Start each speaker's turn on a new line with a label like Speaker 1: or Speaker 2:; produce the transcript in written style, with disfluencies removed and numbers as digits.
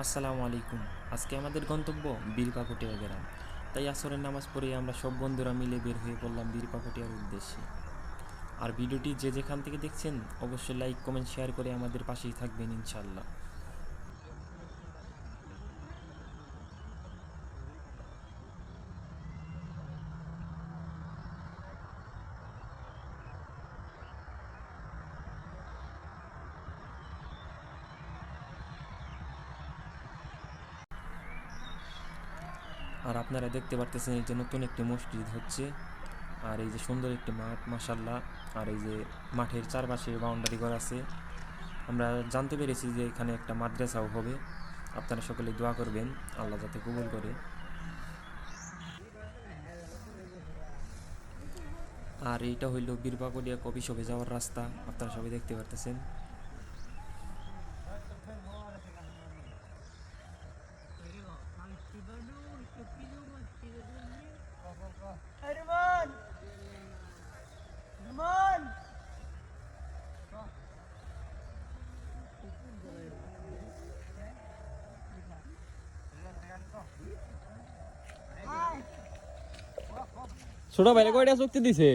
Speaker 1: আসসালামু আলাইকুম। আজকে আমাদের গন্তব্য বীরপাকুটিয়া গ্রাম। তাই আসরের নামাজ পড়ে আমরা সব বন্ধুরা মিলে বের হয়ে পড়লাম বীরপাকুটিয়ার উদ্দেশ্যে। আর ভিডিওটি যে যেখান থেকে দেখছেন অবশ্যই লাইক কমেন্ট শেয়ার করে আমাদের পাশেই থাকবেন ইনশাআল্লাহ। আর আপনারা দেখতে পারতেছেন এই যে নতুন একটি মসজিদ হচ্ছে। আর এই যে সুন্দর একটি মাঠ মাশাআল্লাহ। আর এই যে মাঠের চারপাশে বাউন্ডারি করা আছে। আমরা জানতে পেরেছি যে এখানে একটা মাদ্রাসাও হবে। আপনারা সকলে দোয়া করবেন আল্লাহ যাতে কবুল করে। আর এইটা হইল বীরপাকুটিয়া কফি শপে যাওয়ার রাস্তা, আপনারা সবাই দেখতে পারতেছেন।
Speaker 2: Herman! Herman!
Speaker 3: ছোট ভাইরে কয়টা চুক্তি দিছে?